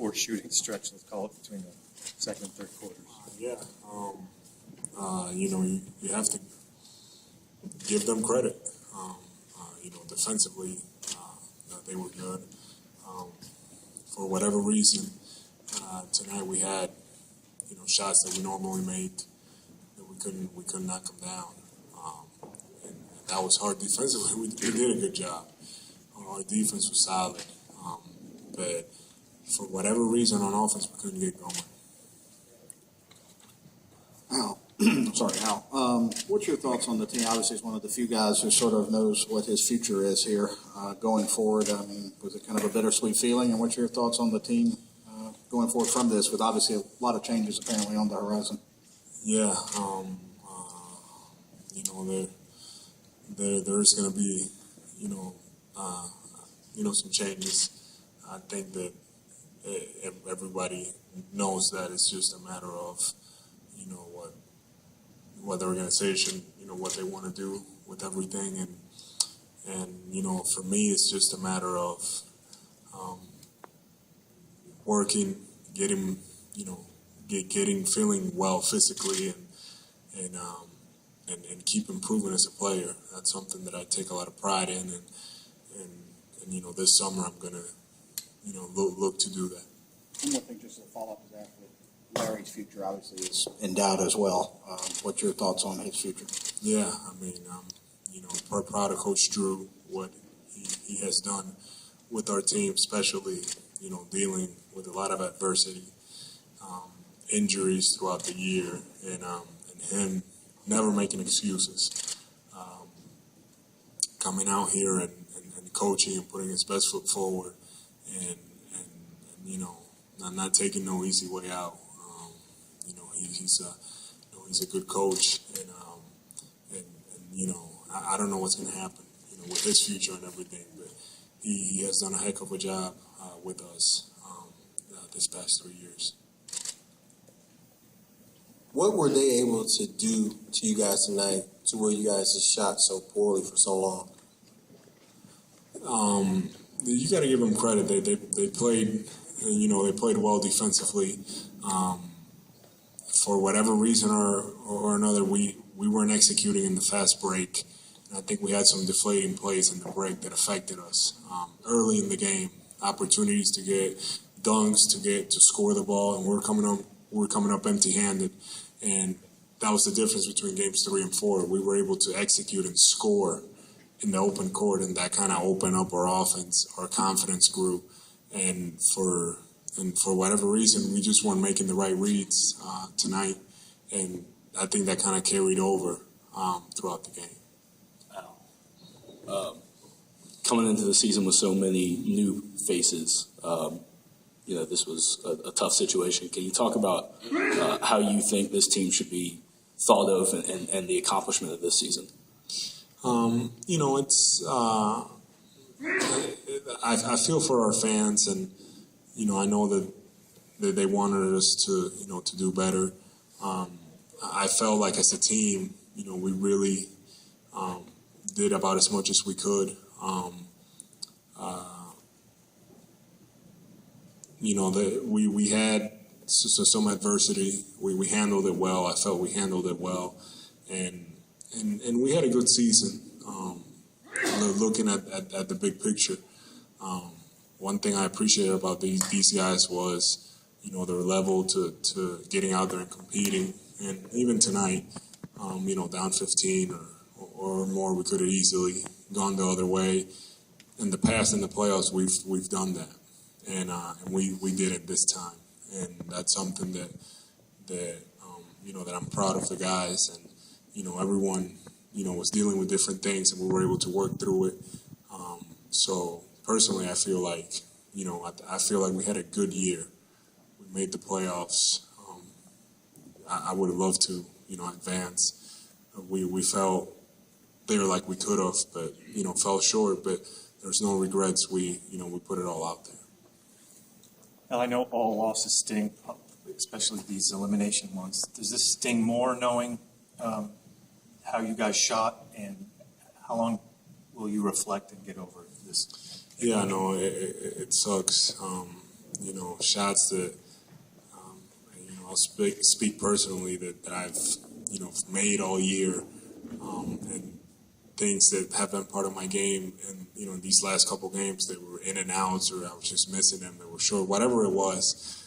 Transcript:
poor shooting stretch, let's call it, between the second and third quarters. Yeah. You have to give them credit. Defensively, they were good. For whatever reason, tonight we had, shots that we normally make that we couldn't knock them down. And that was hard defensively. We did a good job. Our defense was solid. But for whatever reason on offense, we couldn't get going. Al, what's your thoughts on the team? Obviously, he's one of the few guys who sort of knows what his future is here going forward. I mean, was it kind of a bittersweet feeling? And what's your thoughts on the team going forward from this, with obviously a lot of changes apparently on the horizon? Yeah, there's going to be, some changes. I think that everybody knows that it's just a matter of, what the organization, what they want to do with everything. And for me, it's just a matter of working, getting feeling well physically and keep improving as a player. That's something that I take a lot of pride in. And this summer I'm going to, look to do that. One more thing, just to follow up to that, Larry's future obviously is in doubt as well. What's your thoughts on his future? Yeah, I mean, proud of Coach Drew, what he has done with our team, especially, dealing with a lot of adversity, injuries throughout the year, and him never making excuses. Coming out here and coaching and putting his best foot forward and not taking no easy way out. He's a good coach, and I don't know what's going to happen, with his future and everything, but he has done a heck of a job with us this past 3 years. What were they able to do to you guys tonight to where you guys just shot so poorly for so long? You got to give them credit. They played, they played well defensively. For whatever reason or another, we weren't executing in the fast break. And I think we had some deflating plays in the break that affected us early in the game. Opportunities to get dunks, to score the ball, and we're coming up empty-handed. And that was the difference between games 3 and 4. We were able to execute and score in the open court, and that kind of opened up our offense. Our confidence grew, and for whatever reason, we just weren't making the right reads tonight, and I think that kind of carried over throughout the game. Coming into the season with so many new faces, this was a tough situation. Can you talk about how you think this team should be thought of and the accomplishment of this season? It's I feel for our fans, and I know that they wanted us to do better. I felt like as a team, we really did about as much as we could. We had some adversity. We handled it well. I felt we handled it well, and we had a good season. Looking at the big picture, one thing I appreciated about these guys was, their level to getting out there and competing. And even tonight, down 15 or more, we could have easily gone the other way. In the past, in the playoffs, we've done that, and we did it this time, and that's something that I'm proud of the guys, and everyone was dealing with different things, and we were able to work through it. So personally, I feel like I feel like we had a good year. We made the playoffs. I would have loved to advance. We felt there like we could have, but fell short. But there's no regrets. We put it all out there. Now, I know all losses sting, especially these elimination ones. Does this sting more knowing how you guys shot, and how long will you reflect and get over this? Yeah, no, it sucks. shots that, I'll speak personally that I've, made all year, and things that have been part of my game. And, in these last couple games that were in and outs, or I was just missing them, that were short, whatever it was.